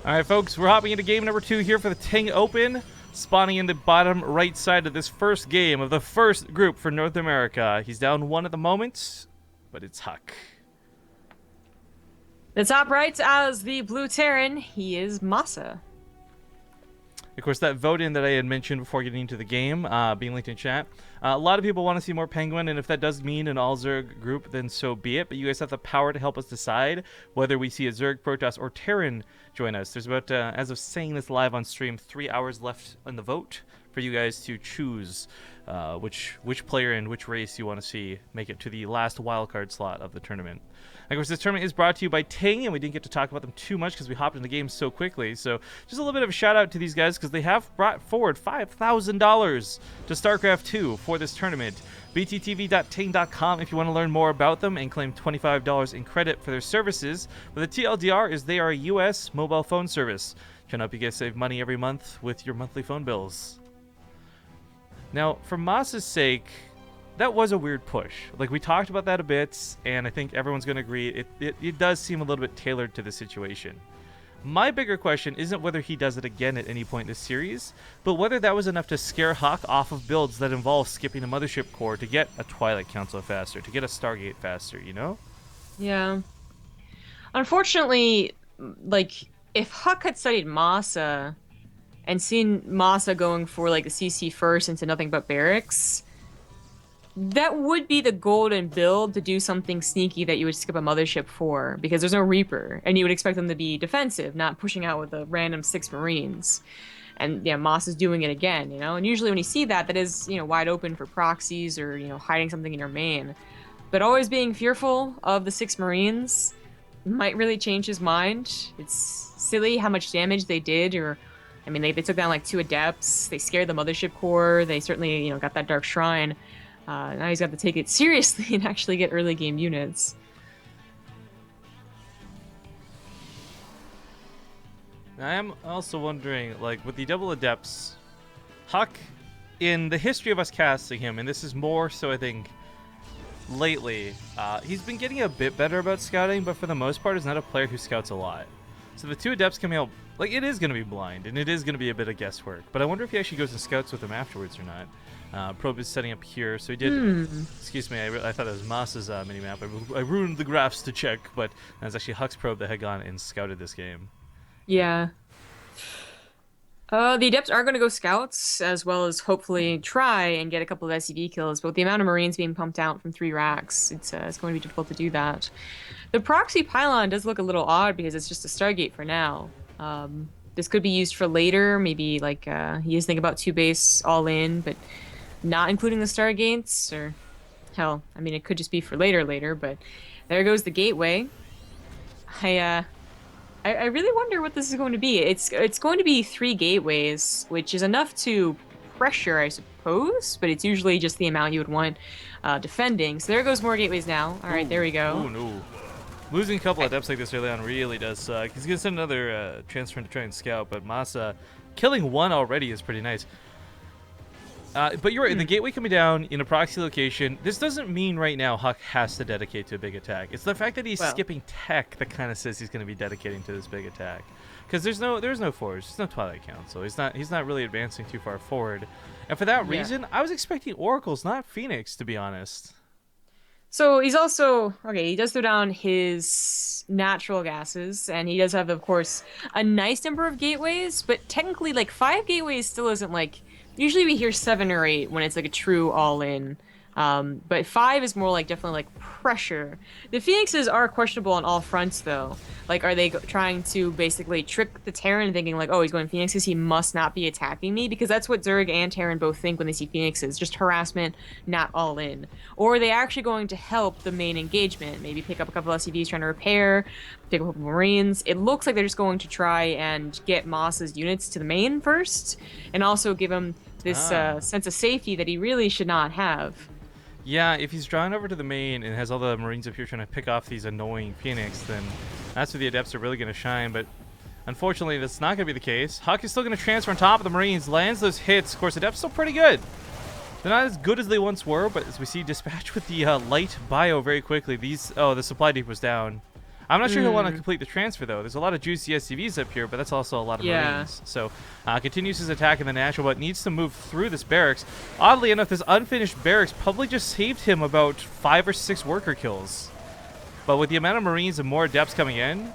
Alright, folks, we're hopping into game number 2 here for the Ting Open. Spawning in the bottom right side of this first game of the first group for North America. He's down 1 at the moment, but it's HuK. The top right as the blue Terran, he is MaSa. Of course, that vote-in that I had mentioned before getting into the game, being linked in chat, a lot of people want to see more Penguin, and if that does mean an all-Zerg group, then so be it. But you guys have the power to help us decide whether we see a Zerg, Protoss, or Terran join us. There's about, as of saying this live on stream, 3 hours left in the vote for you guys to choose which player and which race you want to see make it to the last wildcard slot of the tournament. Of course, this tournament is brought to you by Ting, and we didn't get to talk about them too much because we hopped in the game so quickly. So just a little bit of a shout out to these guys because they have brought forward $5,000 to StarCraft 2 for this tournament. bttv.ting.com if you want to learn more about them and claim $25 in credit for their services. But the TLDR is they are a US mobile phone service. Trying to help you guys save money every month with your monthly phone bills. Now, for MaSa's sake, that was a weird push. Like, we talked about that a bit, and I think everyone's going to agree it does seem a little bit tailored to the situation. My bigger question isn't whether he does it again at any point in this series, but whether that was enough to scare HuK off of builds that involve skipping a mothership core to get a Twilight Council faster, to get a Stargate faster, you know? Yeah. Unfortunately, like, if HuK had studied MaSa and seen MaSa going for, like, the CC first into nothing but barracks, that would be the golden build to do something sneaky that you would skip a mothership for, because there's no Reaper, and you would expect them to be defensive, not pushing out with a random 6 Marines. And yeah, Moss is doing it again, you know? And usually when you see that, that is, you know, wide open for proxies or, you know, hiding something in your main. But always being fearful of the 6 Marines might really change his mind. It's silly how much damage they did, or, I mean, they took down like 2 Adepts, they scared the mothership core, they certainly, you know, got that Dark Shrine. Now he's got to take it seriously and actually get early game units. I am also wondering, like, with the double Adepts, HuK, in the history of us casting him, and this is more so, I think, lately, he's been getting a bit better about scouting, but for the most part, he's not a player who scouts a lot. So the 2 Adepts coming out, like, it is going to be blind, and it is going to be a bit of guesswork, but I wonder if he actually goes and scouts with them afterwards or not. Probe is setting up here, so he did. Excuse me, I thought it was Masa's minimap. I ruined the graphs to check, but it was actually HuK's probe that had gone and scouted this game. Yeah. The Adepts are going to go scouts, as well as hopefully try and get a couple of SCV kills, but with the amount of Marines being pumped out from 3 racks, it's going to be difficult to do that. The proxy pylon does look a little odd because it's just a Stargate for now. This could be used for later, maybe like he is thinking about 2 base all in, but not including the Stargates, or hell, I mean, it could just be for later, but there goes the gateway. I really wonder what this is going to be. It's going to be 3 gateways, which is enough to pressure, I suppose, but it's usually just the amount you would want defending. So there goes more gateways now. All right, there we go. Oh, no. Losing a couple Adepts like this early on really does suck. He's going to send another transfer to try and scout, but MaSa killing 1 already is pretty nice. But you're right, the gateway coming down in a proxy location, this doesn't mean right now HuK has to dedicate to a big attack. It's the fact that he's skipping tech that kind of says he's going to be dedicating to this big attack. Because there's no Forge, there's no Twilight Council. He's not really advancing too far forward. And for that reason, I was expecting Oracles, not Phoenix, to be honest. So he's also, okay, he does throw down his natural gases, and he does have, of course, a nice number of gateways, but technically, like, 5 gateways still isn't, like, usually we hear 7 or 8 when it's like a true all-in. But 5 is more like definitely like pressure. The Phoenixes are questionable on all fronts though. Like, are they trying to basically trick the Terran thinking like, oh, he's going Phoenixes, he must not be attacking me? Because that's what Zerg and Terran both think when they see Phoenixes, just harassment, not all in. Or are they actually going to help the main engagement? Maybe pick up a couple SCVs trying to repair, pick up a couple Marines. It looks like they're just going to try and get Moss's units to the main first, and also give him this sense of safety that he really should not have. Yeah, if he's drawn over to the main and has all the Marines up here trying to pick off these annoying Phoenix, then that's where the Adepts are really going to shine. But unfortunately, that's not going to be the case. HuK is still going to transfer on top of the Marines, lands those hits. Of course, Adepts still pretty good. They're not as good as they once were, but as we see dispatch with the light bio very quickly. These, oh, the supply depot was down. I'm not sure he'll want to complete the transfer, though. There's a lot of juicy SCVs up here, but that's also a lot of Marines. So continues his attack in the natural, but needs to move through this barracks. Oddly enough, this unfinished barracks probably just saved him about 5 or 6 worker kills. But with the amount of Marines and more adepts coming in,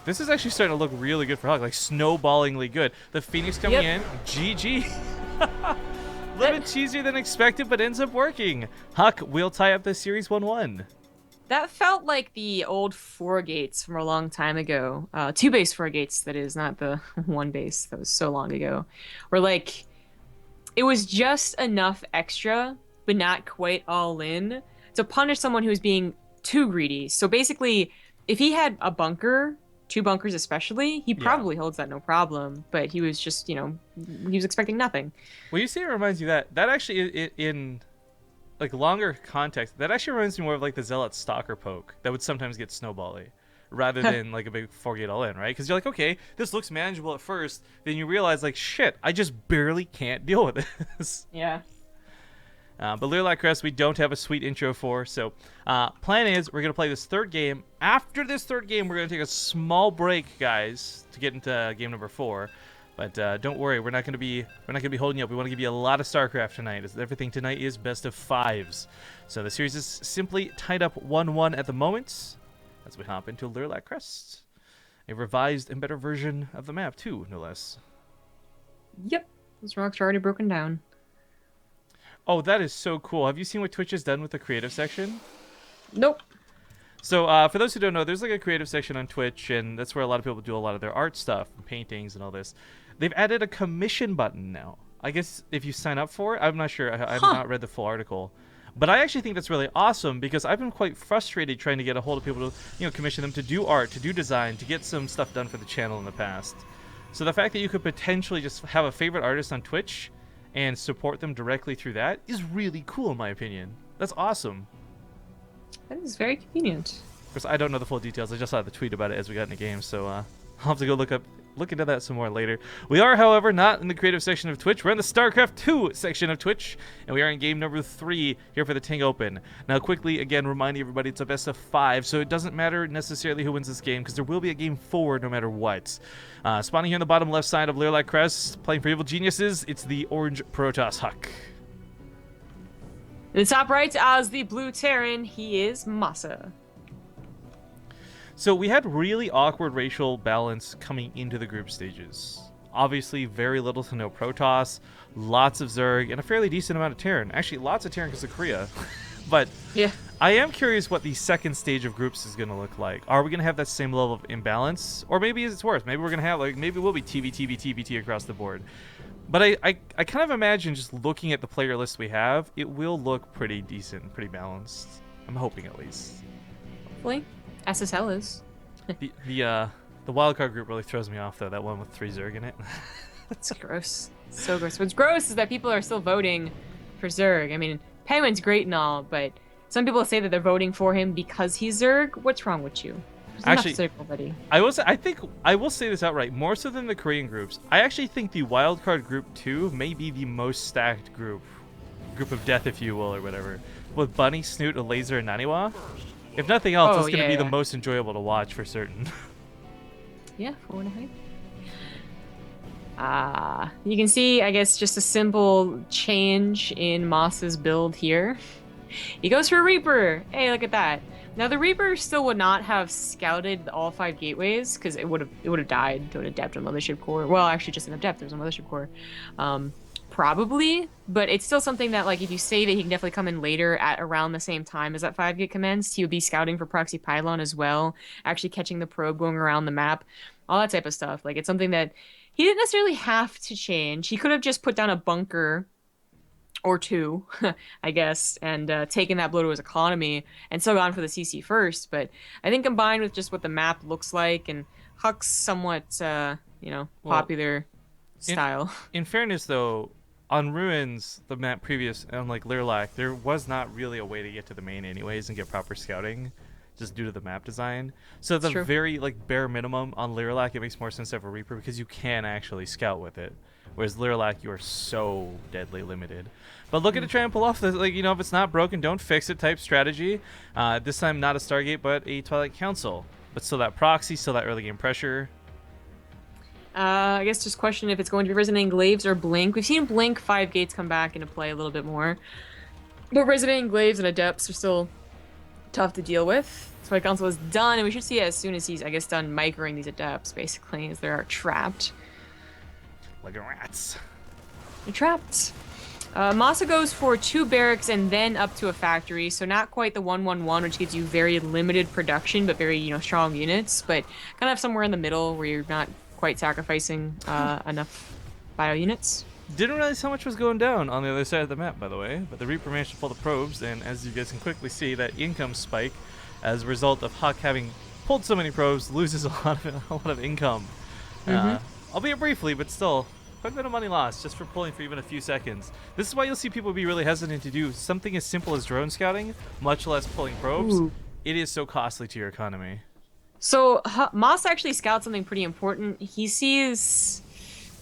this is actually starting to look really good for HuK, like snowballingly good. The Phoenix coming in, GG. A little bit cheesier than expected, but ends up working. HuK will tie up the series 1-1. That felt like the old 4 gates from a long time ago. 2 base 4 gates, that is, not the 1 base that was so long ago. Where, like, it was just enough extra, but not quite all in, to punish someone who was being too greedy. So basically, if he had a bunker, 2 bunkers especially, he probably holds that no problem, but he was just, you know, he was expecting nothing. Well, you see, it reminds you that actually, in like longer context, that actually reminds me more of like the Zealot Stalker poke that would sometimes get snowbally, rather than like a big 4-gate all-in, right? Because you're like, okay, this looks manageable at first, then you realize, like, shit, I just barely can't deal with this. Yeah. But Leerlac Crest, we don't have a sweet intro for, so plan is we're going to play this 3rd game. After this 3rd game, we're going to take a small break, guys, to get into game number 4. But don't worry, we're not going to be holding you up. We want to give you a lot of StarCraft tonight, as everything tonight is best of 5s. So the series is simply tied up 1-1 at the moment, as we hop into Leerlac Crest, a revised and better version of the map too, no less. Yep, those rocks are already broken down. Oh, that is so cool. Have you seen what Twitch has done with the creative section? Nope. So for those who don't know, there's like a creative section on Twitch, and that's where a lot of people do a lot of their art stuff, and paintings and all this. They've added a commission button now. I guess if you sign up for it, I'm not sure. I've not read the full article. But I actually think that's really awesome, because I've been quite frustrated trying to get a hold of people to, you know, commission them to do art, to do design, to get some stuff done for the channel in the past. So the fact that you could potentially just have a favorite artist on Twitch and support them directly through that is really cool, in my opinion. That's awesome. That is very convenient. Of course, I don't know the full details. I just saw the tweet about it as we got in the game, so I'll have to go look into that some more later. We are, however, not in the creative section of Twitch. We're in the StarCraft 2 section of Twitch, and we are in game number 3 here for the Ting Open. Now, quickly, again, reminding everybody it's a best of 5, so it doesn't matter necessarily who wins this game, because there will be a game 4 no matter what. Spawning here on the bottom left side of Leerlac Crest, playing for Evil Geniuses, it's the orange Protoss HuK. In the top right, as the blue Terran, he is MaSa. So we had really awkward racial balance coming into the group stages. Obviously, very little to no Protoss, lots of Zerg, and a fairly decent amount of Terran. Actually, lots of Terran because of Korea. But yeah, I am curious what the second stage of groups is going to look like. Are we going to have that same level of imbalance? Or maybe it's worse. Maybe we're going to have, like, maybe it will be TVT across the board. But I kind of imagine, just looking at the player list we have, it will look pretty decent, pretty balanced. I'm hoping, at least. hopefully. SSL is. The wildcard group really throws me off, though. That one with 3 Zerg in it. It's gross. So gross. What's gross is that people are still voting for Zerg. I mean, Penguin's great and all, but some people say that they're voting for him because he's Zerg. What's wrong with you? There's actually, enough Zerg already. I think I will say this outright. More so than the Korean groups, I actually think the wildcard group 2 may be the most stacked group of death, if you will, or whatever. With Bunny, Snoot, a Laser, and Naniwa. If nothing else, it's going to be the most enjoyable to watch for certain. Yeah, 4.5. You can see, I guess, just a simple change in Moss's build here. He goes for a Reaper. Hey, look at that. Now the Reaper still would not have scouted all 5 gateways because it would have died to an adept on Mothership Core. Well, actually, just an adept. There's a Mothership Core. Probably, but it's still something that, like, if you say that he can definitely come in later at around the same time as that 5 get commenced, he would be scouting for Proxy Pylon as well, actually catching the probe going around the map, all that type of stuff. Like, it's something that he didn't necessarily have to change. He could have just put down a bunker or 2, I guess, and taken that blow to his economy and still gone for the CC first. But I think combined with just what the map looks like and HuK's somewhat, popular style. In fairness, though, on Ruins, the map previous, unlike Leerlac, there was not really a way to get to the main anyways and get proper scouting, just due to the map design. So the very, like, bare minimum on Leerlac, it makes more sense to have a Reaper because you can actually scout with it. Whereas Leerlac, you are so deadly limited. But looking to try and pull off the, like, if it's not broken, don't fix it type strategy. This time not a Stargate, but a Twilight Council. but still that proxy, still that early game pressure. I guess just question if it's going to be Resonating Glaives or Blink. We've seen Blink 5 gates come back into play a little bit more. But Resonating Glaives and Adepts are still tough to deal with. So Council is done, and we should see it as soon as he's, I guess, done microing these Adepts, basically, as they are trapped. Like rats. They're trapped. MaSa goes for 2 barracks and then up to a factory, so not quite the 1-1-1, which gives you very limited production, but very, strong units, but kind of somewhere in the middle where you're not quite sacrificing enough bio units. Didn't realize how much was going down on the other side of the map, by the way, but the Reaper managed to pull the probes, and as you guys can quickly see, that income spike, as a result of HuK having pulled so many probes, loses a lot of income. Albeit briefly, but still, quite a bit of money lost just for pulling for even a few seconds. This is why you'll see people be really hesitant to do something as simple as drone scouting, much less pulling probes. Ooh. It is so costly to your economy. So MaSa actually scouts something pretty important. He sees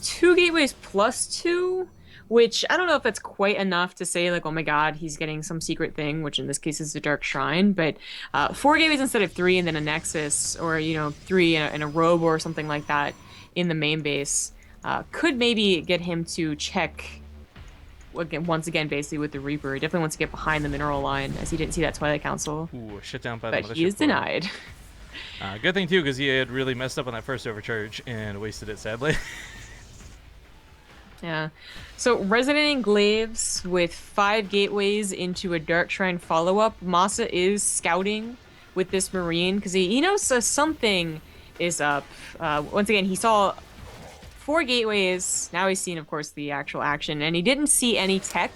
2 gateways plus 2, which I don't know if that's quite enough to say like, oh my god, he's getting some secret thing, which in this case is the Dark Shrine, but 4 gateways instead of 3 and then a Nexus, or 3 and a Robe or something like that in the main base could maybe get him to check once again basically with the Reaper. He definitely wants to get behind the mineral line, as he didn't see that Twilight Council. Ooh, shut down by the but he is denied. Good thing too, because he had really messed up on that first overcharge and wasted it sadly. Yeah. So Resonating Glaives with 5 gateways into a Dark Shrine follow-up. MaSa is scouting with this Marine because he knows something is up. Once again, he saw 4 gateways. Now he's seen, of course, the actual action, and he didn't see any tech,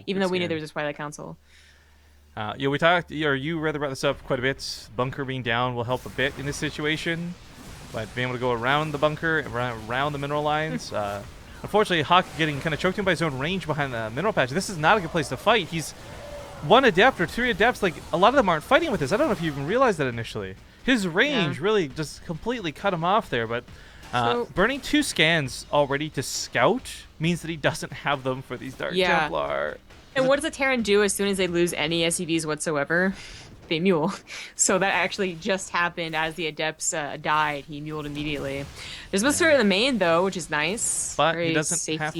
even though we knew there was a Twilight Council. Yeah, we talked, or you rather brought this up quite a bit. Bunker being down will help a bit in this situation, but being able to go around the bunker and around the mineral lines. Unfortunately, HuK getting kind of choked in by his own range behind the mineral patch. This is not a good place to fight. He's 1 adept or 3 adepts. Like, a lot of them aren't fighting with this. I don't know if you even realized that initially. His range really just completely cut him off there, but burning 2 scans already to scout means that he doesn't have them for these Dark Templar. And what does a Terran do as soon as they lose any SCVs whatsoever? They mule. So that actually just happened as the Adepts died. He muled immediately. There's Buster in the main, though, which is nice. But he doesn't have...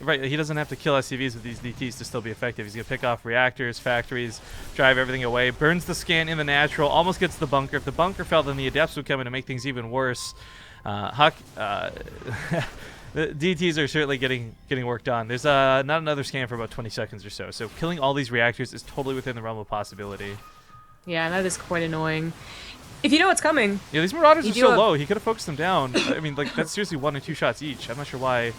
Right, he doesn't have to kill SCVs with these DTs to still be effective. He's going to pick off reactors, factories, drive everything away, burns the scan in the natural, almost gets the bunker. If the bunker fell, then the Adepts would come in to make things even worse. HuK... The DTs are certainly getting work done. There's not another scan for about 20 seconds or so. So killing all these reactors is totally within the realm of possibility. Yeah, that is quite annoying. If you know what's coming. Yeah, these Marauders are so low. He could have focused them down. I mean, like, that's seriously 1 or 2 shots each. I'm not sure why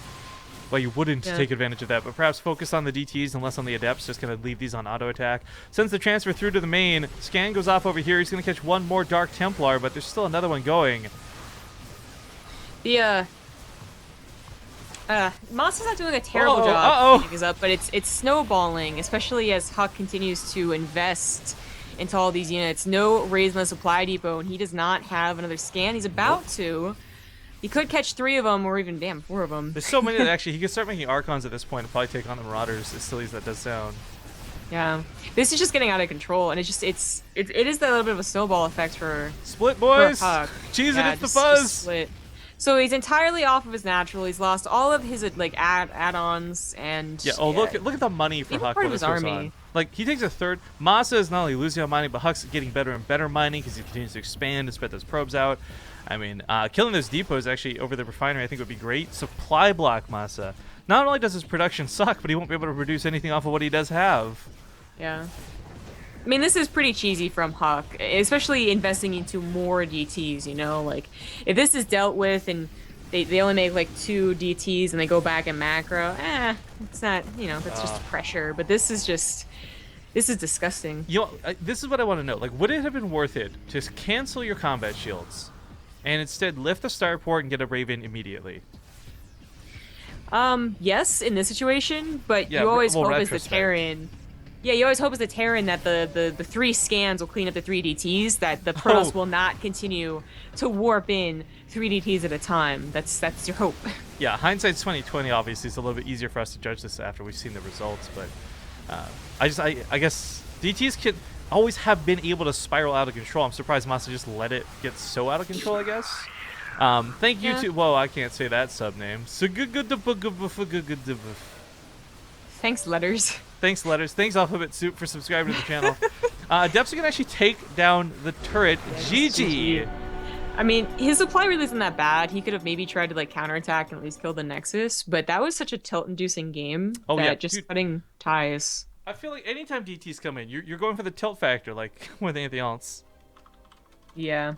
you wouldn't take advantage of that. But perhaps focus on the DTs and less on the Adepts. Just going to leave these on auto attack. Sends the transfer through to the main. Scan goes off over here. He's going to catch 1 more Dark Templar, but there's still another one going. The MaSa's not doing a terrible job picking these up, but it's snowballing, especially as HuK continues to invest into all these units. No raise on the supply depot, and he does not have another scan. He's about to. He could catch 3 of them, or even, 4 of them. There's so many that actually he could start making Archons at this point and probably take on the Marauders, as silly as that does sound. Yeah. This is just getting out of control, and it is that little bit of a snowball effect for... Split, boys! Jeez, yeah, it's the fuzz! Split. So he's entirely off of his natural. He's lost all of his add-ons and look at the money for HuK. Part of his army. On. Like, he takes a third. MaSa is not only losing on mining, but HuK's getting better and better mining because he continues to expand and spread those probes out. I mean, killing those depots actually over the refinery I think would be great. Supply block MaSa. Not only does his production suck, but he won't be able to produce anything off of what he does have. Yeah. I mean, this is pretty cheesy from HuK, especially investing into more DTs, Like, if this is dealt with and they only make, like, 2 DTs and they go back in macro, it's not, that's just pressure. But this is disgusting. This is what I want to know. Like, would it have been worth it to cancel your combat shields and instead lift the starport and get a Raven immediately? Yes, in this situation, but you always hope as the Terran... Yeah, you always hope as the Terran that the 3 scans will clean up the 3 DTs, that the Protoss will not continue to warp in 3 DTs at a time. That's your hope. Yeah, hindsight's 20/20. Obviously, it's a little bit easier for us to judge this after we've seen the results. But I guess DTs can. always have been able to spiral out of control. I'm surprised MaSa just let it get so out of control, I guess. Thank you Yeah. to... Whoa, I can't say that sub name. Thanks, letters. Thanks, Letters. Thanks, Alphabet Soup, for subscribing to the channel. Depsa can actually take down the turret. GG! I mean, his supply really isn't that bad. He could have maybe tried to like counterattack and at least kill the Nexus, but that was such a tilt-inducing game Oh, that yeah. just Dude, cutting ties. I feel like anytime DTs come in, you're going for the tilt factor, like, with anything else. Yeah.